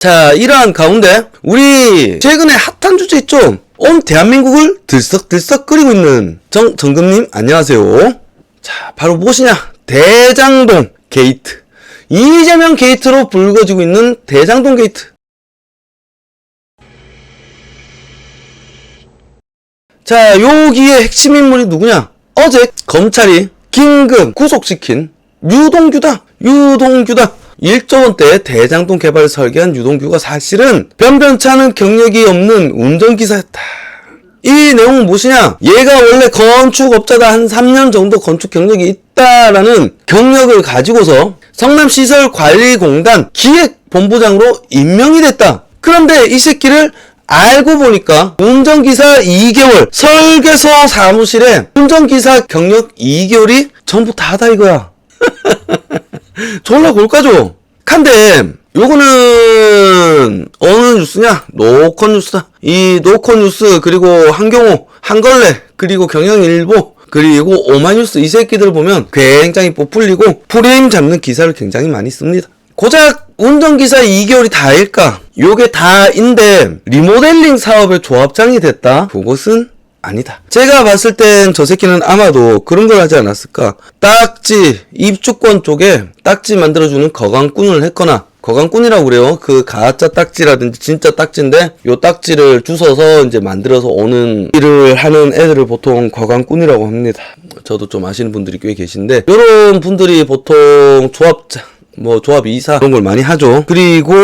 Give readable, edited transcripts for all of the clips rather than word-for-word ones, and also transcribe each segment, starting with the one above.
자, 이러한 가운데 우리 최근에 핫한 주제 있죠? 온 대한민국을 들썩들썩 끓이고 있는 정금님 안녕하세요. 자, 바로 무엇이냐? 대장동 게이트. 이재명 게이트로 불거지고 있는 대장동 게이트. 자, 여기에 핵심 인물이 누구냐? 어제 검찰이 긴급 구속시킨 유동규다. 1조 원대 대장동 개발을 설계한 유동규가 사실은 변변치 않은 경력이 없는 운전기사였다. 이 내용은 무엇이냐? 얘가 원래 건축업자다. 한 3년 정도 건축 경력이 있다라는 경력을 가지고서 성남시설관리공단 기획본부장으로 임명이 됐다. 그런데 이 새끼를 알고 보니까 운전기사 2개월, 설계소 사무실에 운전기사 경력 2개월이 전부 다다 이거야. 졸라 골까죠? 근데 요거는 어느 뉴스냐? 노컷 뉴스다. 이 노컷 뉴스 그리고 한경호, 한걸레 그리고 경향일보 그리고 오마이뉴스 이 새끼들 보면 굉장히 뽀풀리고 프레임 잡는 기사를 굉장히 많이 씁니다. 고작 운전기사 2개월이 다일까? 요게 다인데 리모델링 사업의 조합장이 됐다? 그것은 아니다. 제가 봤을 땐 저 새끼는 아마도 그런 걸 하지 않았을까? 딱지, 입주권 쪽에 딱지 만들어주는 거강꾼을 했거나, 거강꾼이라고 그래요. 그 가짜 딱지라든지 진짜 딱지인데 요 딱지를 주워서 이제 만들어서 오는 일을 하는 애들을 보통 거강꾼이라고 합니다. 저도 좀 아시는 분들이 꽤 계신데 요런 분들이 보통 조합장, 조합 이사 그런 걸 많이 하죠. 그리고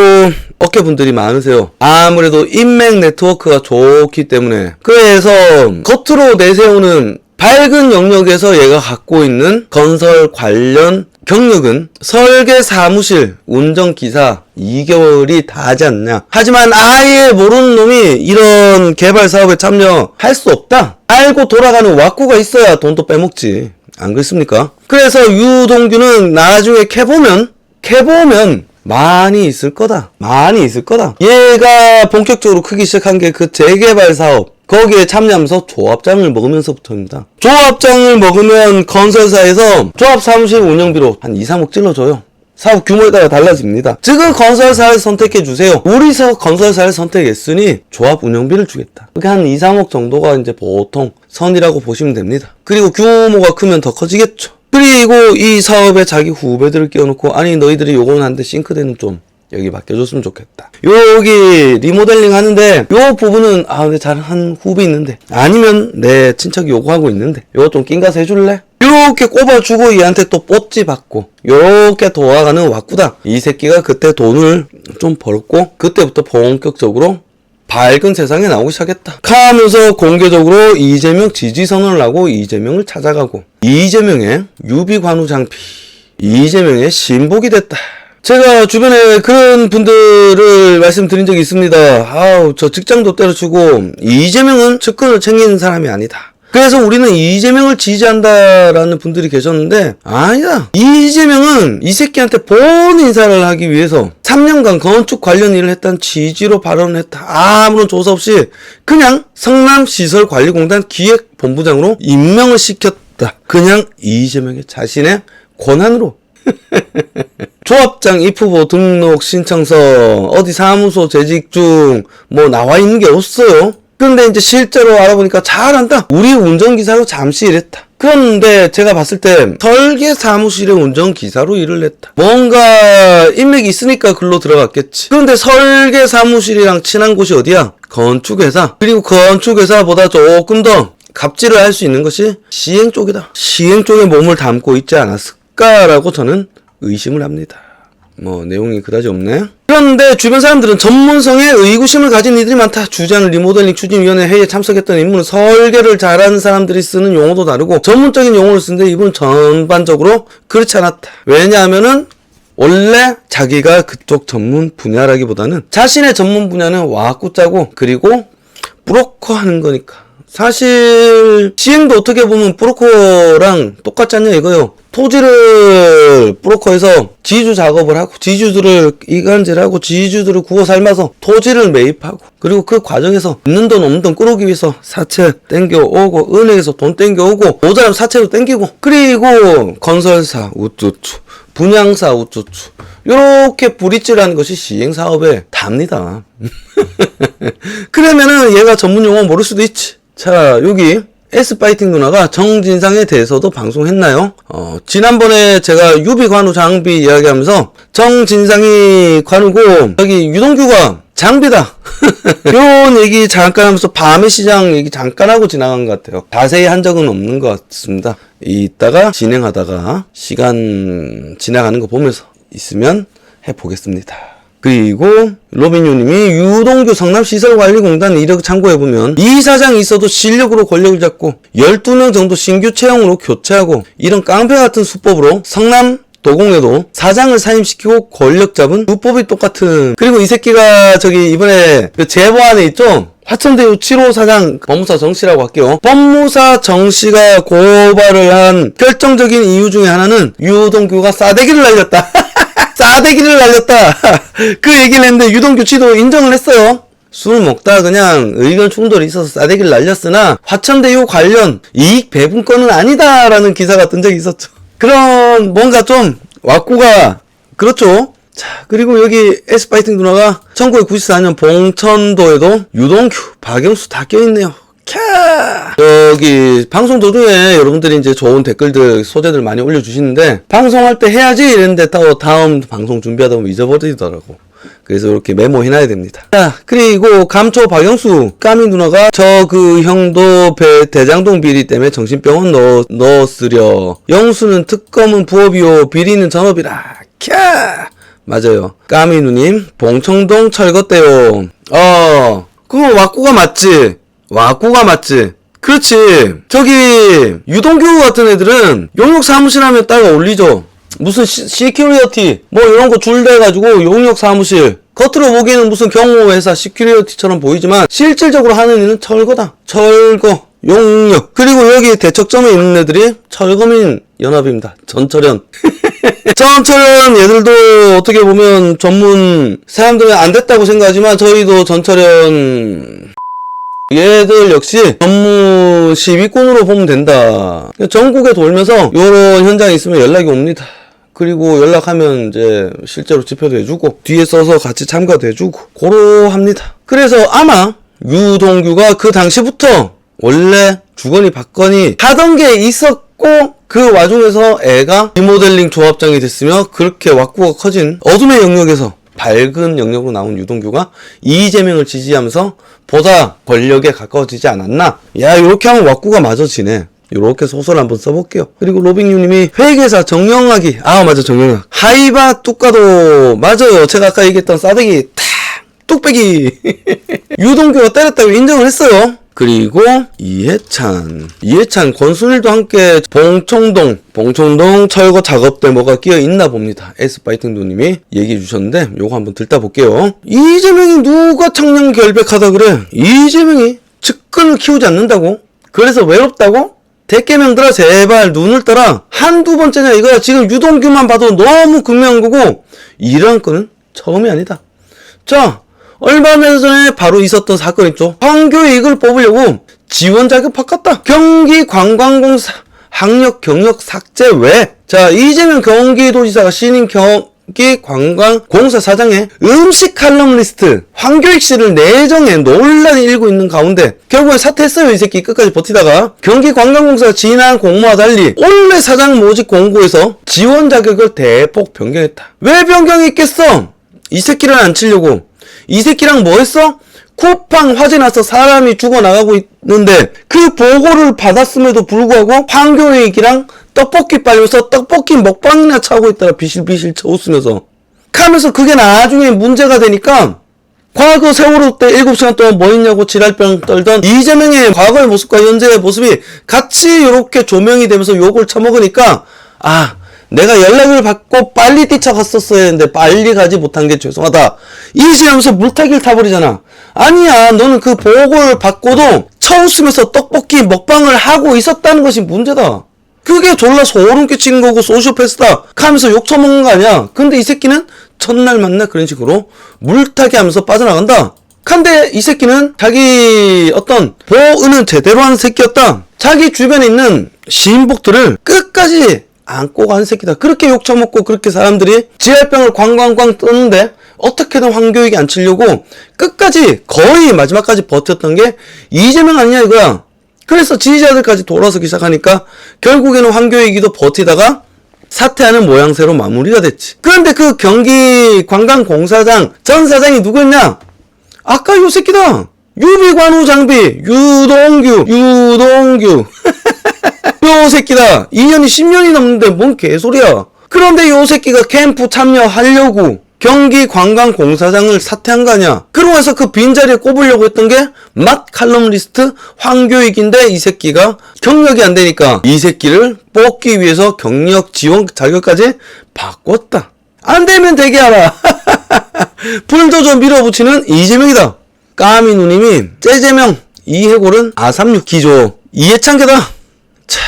어깨분들이 많으세요. 아무래도 인맥 네트워크가 좋기 때문에. 그래서 겉으로 내세우는 밝은 영역에서 얘가 갖고 있는 건설 관련 경력은 설계 사무실 운전기사 2개월이 다 하지 않냐. 하지만 아예 모르는 놈이 이런 개발 사업에 참여할 수 없다. 알고 돌아가는 왁구가 있어야 돈도 빼먹지. 안 그렇습니까? 그래서 유동규는 나중에 캐보면 많이 있을 거다. 얘가 본격적으로 크기 시작한 게 그 재개발 사업. 거기에 참여하면서 조합장을 먹으면서부터입니다. 조합장을 먹으면 건설사에서 조합 사무실 운영비로 한 2, 3억 찔러줘요. 사업 규모에 따라 달라집니다. 지금 건설사를 선택해주세요. 우리서 건설사를 선택했으니 조합 운영비를 주겠다. 그게 한 2, 3억 정도가 이제 보통 선이라고 보시면 됩니다. 그리고 규모가 크면 더 커지겠죠. 그리고 이 사업에 자기 후배들을 끼워놓고 아니 너희들이 요거는 한데 싱크대는 좀 여기 맡겨줬으면 좋겠다. 여기 리모델링 하는데 요 부분은 근데 잘한 후배 있는데 아니면 내 친척이 요거 하고 있는데 요거 좀 낀가서 해줄래? 요렇게 꼽아주고 얘한테 또 뽀찌 받고 요렇게 도와가는 왁구다. 이 새끼가 그때 돈을 좀 벌었고 그때부터 본격적으로 밝은 세상에 나오기 시작했다. 하면서 공개적으로 이재명 지지 선언을 하고 이재명을 찾아가고 이재명의 유비관우 장피, 이재명의 신복이 됐다. 제가 주변에 그런 분들을 말씀드린 적이 있습니다. 저 직장도 때려치고 이재명은 측근을 챙기는 사람이 아니다. 그래서 우리는 이재명을 지지한다라는 분들이 계셨는데 아니다. 이재명은 이 새끼한테 본 인사를 하기 위해서 3년간 건축 관련 일을 했다는 취지로 발언을 했다. 아무런 조사 없이 그냥 성남시설관리공단 기획본부장으로 임명을 시켰다. 그냥 이재명의 자신의 권한으로. 조합장 입후보 등록 신청서 어디 사무소 재직 중 나와 있는 게 없어요. 근데 이제 실제로 알아보니까 잘한다. 우리 운전기사로 잠시 일했다. 그런데 제가 봤을 때 설계 사무실에 운전기사로 일을 했다. 뭔가 인맥이 있으니까 글로 들어갔겠지. 그런데 설계 사무실이랑 친한 곳이 어디야? 건축회사. 그리고 건축회사보다 조금 더 갑질을 할 수 있는 것이 시행 쪽이다. 시행 쪽에 몸을 담고 있지 않았을까라고 저는 의심을 합니다. 내용이 그다지 없네. 그런데 주변 사람들은 전문성에 의구심을 가진 이들이 많다. 주재하는 리모델링 추진위원회 회의에 참석했던 인물은 설계를 잘하는 사람들이 쓰는 용어도 다르고 전문적인 용어를 쓰는데 이분은 전반적으로 그렇지 않았다. 왜냐하면은 원래 자기가 그쪽 전문 분야라기보다는 자신의 전문 분야는 와꾸 짜고 그리고 브로커 하는 거니까. 사실 시행도 어떻게 보면 브로커랑 똑같지 않냐 이거요. 토지를 브로커에서 지주 작업을 하고 지주들을 이간질하고 지주들을 구워 삶아서 토지를 매입하고 그리고 그 과정에서 있는 돈 없는 돈 끌어오기 위해서 사채 땡겨오고 은행에서 돈 땡겨오고 모자라면 사채로 땡기고 그리고 건설사 우쭈쭈 분양사 우쭈쭈 요렇게 브릿지라는 것이 시행사업에 답니다. 그러면은 얘가 전문용어 모를 수도 있지. 자, 여기 S파이팅 누나가 정진상에 대해서도 방송했나요? 지난번에 제가 유비 관우 장비 이야기하면서 정진상이 관우고 여기 유동규가 장비다. 이런 얘기 잠깐 하면서 밤의 시장 얘기 잠깐 하고 지나간 것 같아요. 자세히 한 적은 없는 것 같습니다. 이따가 진행하다가 시간 지나가는 거 보면서 있으면 해보겠습니다. 그리고 로빈유님이 유동규 성남시설관리공단 이력 참고해보면 이사장이 있어도 실력으로 권력을 잡고 12명 정도 신규 채용으로 교체하고 이런 깡패 같은 수법으로 성남 도공에도 사장을 사임시키고 권력 잡은 수법이 똑같은. 그리고 이 새끼가 저기 이번에 그 제보안에 있죠? 화천대유 7호 사장 법무사 정씨라고 할게요. 법무사 정씨가 고발을 한 결정적인 이유 중에 하나는 유동규가 싸대기를 날렸다. 싸대기를 날렸다. 그 얘기를 했는데 유동규 씨도 인정을 했어요. 술 먹다 그냥 의견 충돌이 있어서 싸대기를 날렸으나 화천대유 관련 이익 배분권은 아니다라는 기사가 뜬 적이 있었죠. 그런 뭔가 좀 왁구가 그렇죠. 자, 그리고 여기 S파이팅 누나가 1994년 봉천도에도 유동규, 박영수 다 껴있네요. 캬! 여기 방송 도중에 여러분들이 이제 좋은 댓글들 소재들 많이 올려주시는데 방송할 때 해야지 이랬는데 또 다음 방송 준비하다 보면 잊어버리더라고. 그래서 이렇게 메모해놔야 됩니다. 자, 그리고 감초 박영수 까미 누나가 저 그 형도 대장동 비리 때문에 정신병원 넣었으려. 영수는 특검은 부업이요 비리는 전업이라. 캬! 맞아요. 까미 누님 봉청동 철거대요. 그거 왁구가 맞지? 왁구가 맞지? 그렇지. 저기 유동규 같은 애들은 용역 사무실 하면 딱 어울리죠. 무슨 시큐리티 뭐 이런 거 줄대가지고 용역 사무실, 겉으로 보기에는 무슨 경호회사 시큐리티처럼 보이지만 실질적으로 하는 일은 철거다. 철거, 용역. 그리고 여기 대척점에 있는 애들이 철거민 연합입니다. 전철연. 전철연 얘들도 어떻게 보면 전문 사람들은 안 됐다고 생각하지만 저희도 전철연 얘들 역시 전문 시위꾼으로 보면 된다. 전국에 돌면서 요런 현장이 있으면 연락이 옵니다. 그리고 연락하면 이제 실제로 집회도 해주고 뒤에 써서 같이 참가도 해주고 고로합니다. 그래서 아마 유동규가 그 당시부터 원래 주거니 받거니 하던 게 있었고 그 와중에서 애가 리모델링 조합장이 됐으며 그렇게 왁구가 커진 어둠의 영역에서 밝은 영역으로 나온 유동규가 이재명을 지지하면서 보다 권력에 가까워지지 않았나? 야, 요렇게 하면 왁구가 맞아지네. 요렇게 소설 한번 써볼게요. 그리고 로빙유님이 회계사 정영학이, 맞아, 정영학. 하이바 뚝가도, 맞아요. 제가 아까 얘기했던 싸대기, 뚝배기. 유동규가 때렸다고 인정을 했어요. 그리고 이해찬 권순일도 함께 봉청동 철거 작업대 뭐가 끼어 있나 봅니다. S파이팅 누님이 얘기해 주셨는데 요거 한번 듣다 볼게요. 이재명이 누가 청년 결백하다 그래? 이재명이 측근을 키우지 않는다고? 그래서 외롭다고? 대깨명들아 제발 눈을 떠라. 한두 번째냐 이거야. 지금 유동규만 봐도 너무 극명한 거고 이런 건은 처음이 아니다. 자, 얼마 전에 바로 있었던 사건 있죠. 황교익을 뽑으려고 지원 자격 바꿨다. 경기관광공사 학력 경력 삭제 왜? 자, 이재명 경기도지사가 신임 경기관광공사 사장의 음식 칼럼니스트 황교익 씨를 내정해 논란이 일고 있는 가운데 결국엔 사퇴했어요. 이 새끼 끝까지 버티다가 경기관광공사 지난 공모와 달리 원래 사장 모집 공고에서 지원 자격을 대폭 변경했다. 왜 변경했겠어? 이 새끼를 안 치려고. 이 새끼랑 뭐 했어? 쿠팡 화재 나서 사람이 죽어나가고 있는데 그 보고를 받았음에도 불구하고 황교익이랑 떡볶이 빨면서 떡볶이 먹방이나 차고 있다가 비실비실 쳐웃으면서 하면서 그게 나중에 문제가 되니까 과거 세월호 때 7시간 동안 뭐 했냐고 지랄병 떨던 이재명의 과거의 모습과 현재의 모습이 같이 이렇게 조명이 되면서 욕을 처먹으니까 내가 연락을 받고 빨리 뛰쳐갔었어야 했는데 빨리 가지 못한 게 죄송하다. 이지하면서 물타기를 타버리잖아. 아니야, 너는 그 보고를 받고도 쳐웃으면서 떡볶이 먹방을 하고 있었다는 것이 문제다. 그게 졸라 소름 끼친 거고 소시오패스다 하면서 욕 처먹는 거 아니야. 근데 이 새끼는 첫날 만나 그런 식으로 물타기 하면서 빠져나간다. 근데 이 새끼는 자기 어떤 보호는 제대로 하는 새끼였다. 자기 주변에 있는 시인복들을 끝까지 안고 간 새끼다. 그렇게 욕 처먹고 그렇게 사람들이 지랄병을 광광광 뜨는데 어떻게든 황교익이 안 치려고 끝까지 거의 마지막까지 버텼던 게 이재명 아니냐 이거야. 그래서 지지자들까지 돌아서기 시작하니까 결국에는 황교익이도 버티다가 사퇴하는 모양새로 마무리가 됐지. 그런데 그 경기관광공사장 전 사장이 누구였냐? 아까 요 새끼다. 유비관우 장비 유동규 요 새끼다. 2년이 10년이 넘는데 뭔 개소리야. 그런데 요 새끼가 캠프 참여하려고 경기관광공사장을 사퇴한 거 아니야. 그러고 해서 그 빈자리에 꼽으려고 했던 게 막 칼럼니스트 황교익인데 이 새끼가 경력이 안 되니까 이 새끼를 뽑기 위해서 경력 지원 자격까지 바꿨다. 안 되면 되게 하라. 불도저 밀어붙이는 이재명이다. 까미 누님이 재재명 이해골은 아삼육 기조 이해찬계다. 자,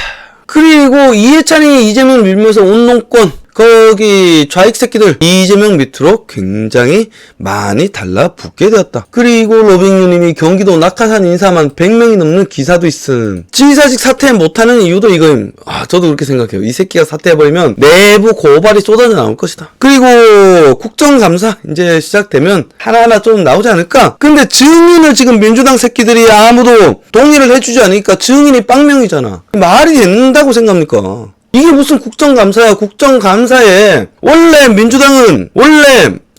그리고 이해찬이 이재명을 밀면서 운동권 거기 좌익 새끼들 이재명 밑으로 굉장히 많이 달라붙게 되었다. 그리고 로빙유님이 경기도 낙하산 인사만 100명이 넘는 기사도 있음. 지사직 사퇴 못하는 이유도 이거임. 저도 그렇게 생각해요. 이 새끼가 사퇴해버리면 내부 고발이 쏟아져 나올 것이다. 그리고 국정감사 이제 시작되면 하나하나 좀 나오지 않을까? 근데 증인을 지금 민주당 새끼들이 아무도 동의를 해주지 않으니까 증인이 빵명이잖아. 말이 된다고 생각합니까? 이게 무슨 국정감사야. 국정감사에 원래 민주당은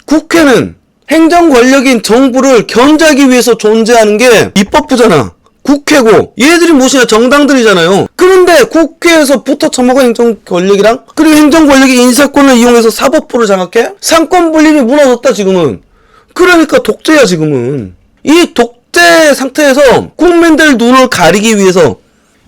국회는 행정 권력인 정부를 견제하기 위해서 존재하는 게 입법부잖아. 국회고 얘들이 무엇이냐 정당들이잖아요. 그런데 국회에서 붙어 처먹은 행정 권력이랑 그리고 행정 권력이 인사권을 이용해서 사법부를 장악해? 상권 분립이 무너졌다 지금은. 그러니까 독재야 지금은. 이 독재 상태에서 국민들 눈을 가리기 위해서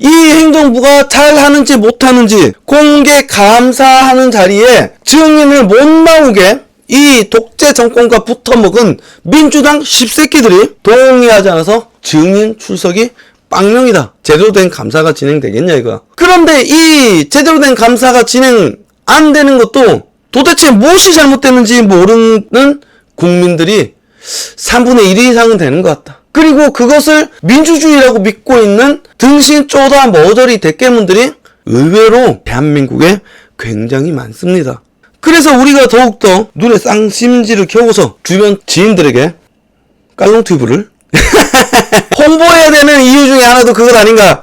이 행정부가 잘하는지 못하는지 공개 감사하는 자리에 증인을 못 나오게 이 독재 정권과 붙어먹은 민주당 십새끼들이 동의하지 않아서 증인 출석이 빵명이다. 제대로 된 감사가 진행되겠냐 이거야. 그런데 이 제대로 된 감사가 진행 안 되는 것도 도대체 무엇이 잘못됐는지 모르는 국민들이 3분의 1 이상은 되는 것 같다. 그리고 그것을 민주주의라고 믿고 있는 등신 쪼다 머저리 대깨문들이 의외로 대한민국에 굉장히 많습니다. 그래서 우리가 더욱더 눈에 쌍심지를 켜고서 주변 지인들에게 깔롱튜브를 홍보해야 되는 이유 중에 하나도 그것 아닌가.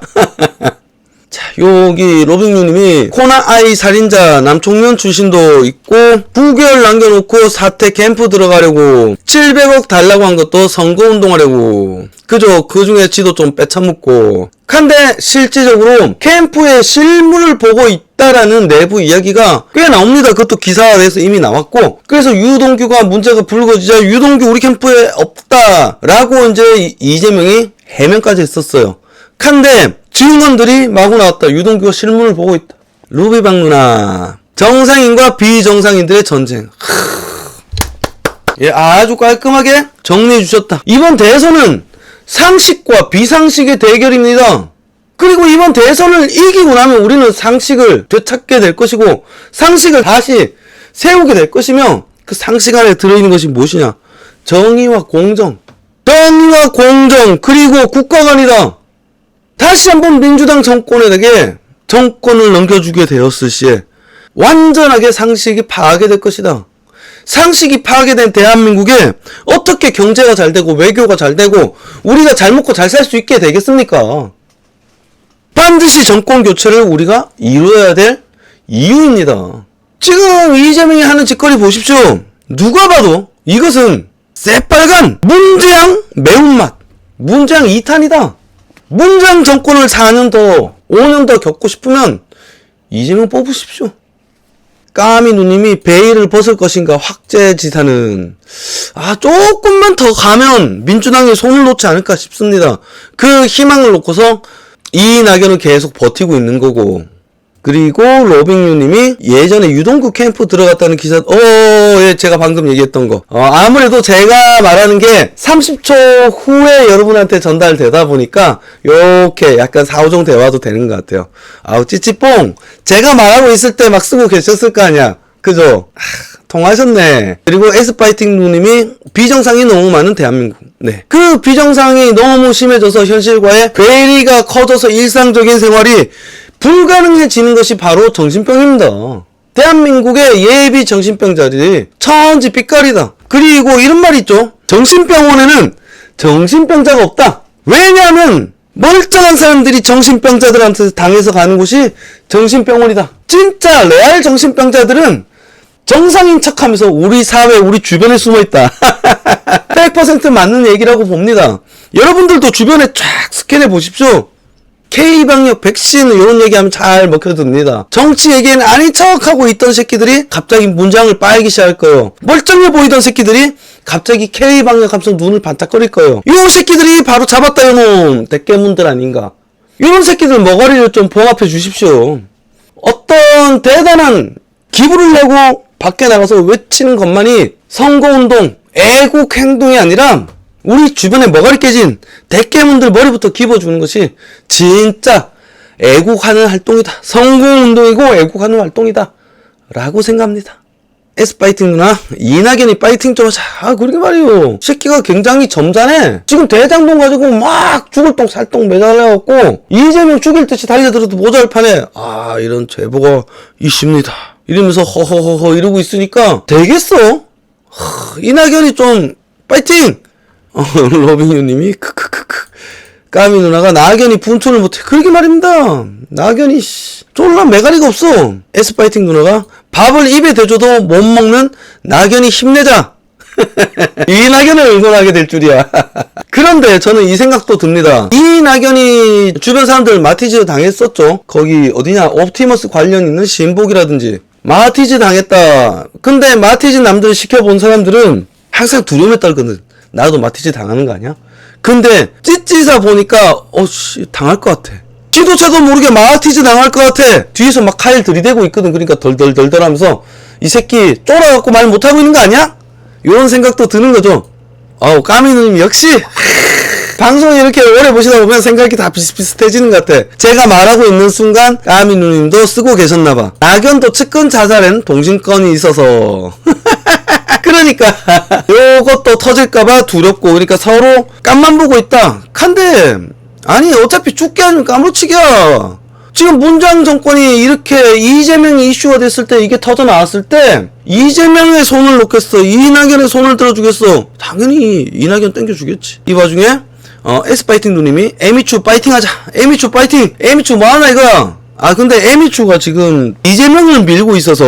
자, 여기 로빙유님이 코나아이 살인자 남총련 출신도 있고 9개월 남겨놓고 사퇴 캠프 들어가려고 700억 달라고 한 것도 선거운동하려고 그죠. 그 중에 지도 좀 빼쳐먹고 근데 실질적으로 캠프에 실물을 보고 있다라는 내부 이야기가 꽤 나옵니다. 그것도 기사에서 이미 나왔고 그래서 유동규가 문제가 불거지자 유동규 우리 캠프에 없다라고 이제 이재명이 해명까지 했었어요. 근데 증언들이 마구 나왔다. 유동규가 실물을 보고 있다. 루비방 누나 정상인과 비정상인들의 전쟁. 예, 아주 깔끔하게 정리해 주셨다. 이번 대선은 상식과 비상식의 대결입니다. 그리고 이번 대선을 이기고 나면 우리는 상식을 되찾게 될 것이고 상식을 다시 세우게 될 것이며 그 상식 안에 들어있는 것이 무엇이냐? 정의와 공정. 정의와 공정 그리고 국가관이다. 다시 한번 민주당 정권에게 정권을 넘겨주게 되었을 시에 완전하게 상식이 파괴될 것이다. 상식이 파괴된 대한민국에 어떻게 경제가 잘 되고 외교가 잘 되고 우리가 잘 먹고 잘 살 수 있게 되겠습니까? 반드시 정권 교체를 우리가 이루어야 될 이유입니다. 지금 이재명이 하는 짓거리 보십시오. 누가 봐도 이것은 새빨간 문재양 매운맛. 문재양 2탄이다. 문재양 정권을 4년 더 5년 더 겪고 싶으면 이재명 뽑으십시오. 까미 누님이 베일을 벗을 것인가 확제지사는 조금만 더 가면 민주당이 손을 놓지 않을까 싶습니다. 그 희망을 놓고서 이낙연은 계속 버티고 있는 거고 그리고 로빙유님이 예전에 유동규 캠프 들어갔다는 기사 예, 제가 방금 얘기했던 거 아무래도 제가 말하는 게 30초 후에 여러분한테 전달되다 보니까 요렇게 약간 사오정 대화도 되는 것 같아요. 찌찌뽕 제가 말하고 있을 때 막 쓰고 계셨을 거 아니야. 그죠? 통하셨네. 그리고 에스파이팅 누님이 비정상이 너무 많은 대한민국. 네. 그 비정상이 너무 심해져서 현실과의 괴리가 커져서 일상적인 생활이 불가능해지는 것이 바로 정신병입니다. 대한민국의 예비 정신병자들이 천지 삐까리다. 그리고 이런 말이 있죠. 정신병원에는 정신병자가 없다. 왜냐하면 멀쩡한 사람들이 정신병자들한테 당해서 가는 곳이 정신병원이다. 진짜 레알 정신병자들은 정상인 척하면서 우리 사회, 우리 주변에 숨어있다. 100% 맞는 얘기라고 봅니다. 여러분들도 주변에 쫙 스캔해 보십시오. K방역 백신 이런 얘기하면 잘 먹혀듭니다. 정치 얘기에는 아닌 척하고 있던 새끼들이 갑자기 문장을 빠이기 시작할 거예요. 멀쩡해 보이던 새끼들이 갑자기 K방역 하면서 눈을 반짝거릴 거예요. 이 새끼들이 바로 잡았다 요놈 대깨문들 아닌가. 이런 새끼들 머가리를 좀 봉합해 주십시오. 어떤 대단한 기부를 내고 밖에 나가서 외치는 것만이 선거운동, 애국 행동이 아니라 우리 주변에 머가리 깨진 대깨문들 머리부터 기부어주는 것이 진짜 애국하는 활동이다. 선거운동이고 애국하는 활동이다. 라고 생각합니다. S파이팅 누나, 이낙연이 파이팅 좀 하자. 그러게 말이요. 새끼가 굉장히 점잖해. 지금 대장동 가지고 막 죽을 똥 살똥 매달려갖고 이재명 죽일 듯이 달려들어도 모자랄 판에 이런 제보가 있습니다. 이러면서 허허허허 이러고 있으니까 되겠어? 이낙연이 좀 파이팅! 로빈유님이 크크크크 까미 누나가 낙연이 분투를 못해. 그러게 말입니다. 낙연이 쫄라 메가리가 없어. S파이팅 누나가 밥을 입에 대줘도 못 먹는 낙연이 힘내자. 이 낙연을 응원하게 될 줄이야. 그런데 저는 이 생각도 듭니다. 이 낙연이 주변 사람들 마티즈 당했었죠. 거기 어디냐 옵티머스 관련 있는 신복이라든지 마티즈 당했다. 근데 마티즈 남들 시켜본 사람들은 항상 두려움에 떨거든. 나도 마티즈 당하는 거 아니야? 근데 찌찌사 보니까 당할 것 같아. 지도자도 모르게 마티즈 당할 것 같아. 뒤에서 막 칼 들이대고 있거든. 그러니까 덜덜덜덜 하면서 이 새끼 쫄아갖고 말 못하고 있는 거 아니야? 이런 생각도 드는 거죠. 까미누님 역시 방송 이렇게 오래 보시다 보면 생각이 다 비슷비슷해지는 것 같아. 제가 말하고 있는 순간 까미누님도 쓰고 계셨나봐. 낙연도 측근 자살엔 동신건이 있어서 그러니까 요것도 터질까봐 두렵고 그러니까 서로 깜만 보고 있다. 근데 아니 어차피 죽게 아니면 까무치기야. 지금 문장 정권이 이렇게 이재명이 이슈가 됐을 때 이게 터져 나왔을 때 이재명의 손을 놓겠어? 이낙연의 손을 들어주겠어? 당연히 이낙연 땡겨주겠지. 이 와중에 S파이팅 누님이 에미추 파이팅 하자. 에미추 파이팅. 에미추 뭐하나 이거야. 근데 에미추가 지금 이재명을 밀고 있어서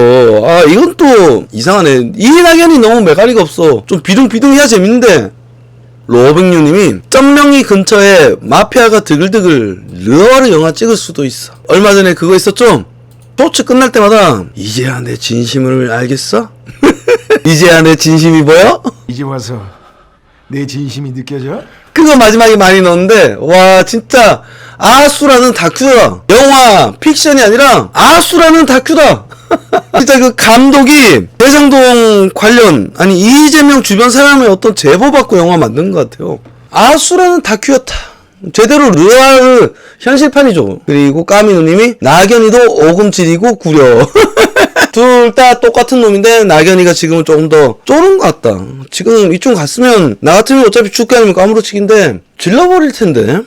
이건 또 이상하네. 이낙연이 너무 메가리가 없어. 좀 비둥비둥해야 재밌는데. 로백류님이 점명이 근처에 마피아가 드글드글 르어르 영화 찍을 수도 있어. 얼마 전에 그거 있었죠? 토츠 끝날 때마다 이제야 내 진심을 알겠어? 이제야 내 진심이 보여? 이제 와서 내 진심이 느껴져? 그거 마지막에 많이 넣었는데 와 진짜 아수라는 다큐다. 영화 픽션이 아니라 아수라는 다큐다. 진짜 그 감독이 대장동 관련 이재명 주변 사람의 어떤 제보 받고 영화 만든 것 같아요. 아수라는 다큐였다. 제대로 르아르 현실판이죠. 그리고 까미누님이 낙연이도 오금질이고 구려. 둘 다 똑같은 놈인데 낙연이가 지금은 조금 더 쫄은 것 같다. 지금 이쪽 갔으면 나 같으면 어차피 죽게 아니면 까무러치기인데 질러버릴 텐데.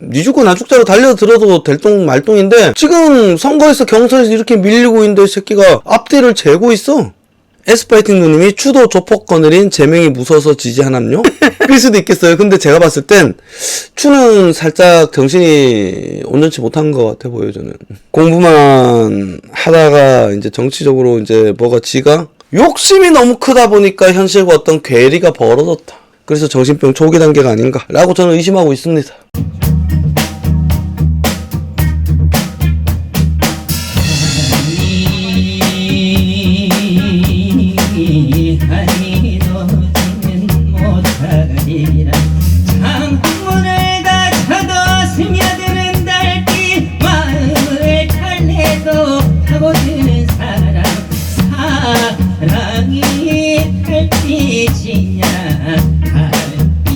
니 죽고 나 죽자로 달려들어도 될똥 말똥인데 지금 선거에서 경선에서 이렇게 밀리고 있는데 이 새끼가 앞뒤를 재고 있어. S파이팅 누님이 추도 조폭 거느린 제명이 무서워서 지지하남요? 그럴 수도 있겠어요. 근데 제가 봤을 땐 추는 살짝 정신이 온전치 못한 것 같아 보여요. 저는 공부만 하다가 이제 정치적으로 이제 뭐가 지가 욕심이 너무 크다 보니까 현실과 어떤 괴리가 벌어졌다. 그래서 정신병 초기 단계가 아닌가 라고 저는 의심하고 있습니다. 창문을 닫혀도 스며드는 달빛 마음을 달래도 파고드는 사랑 사랑이 달빛이냐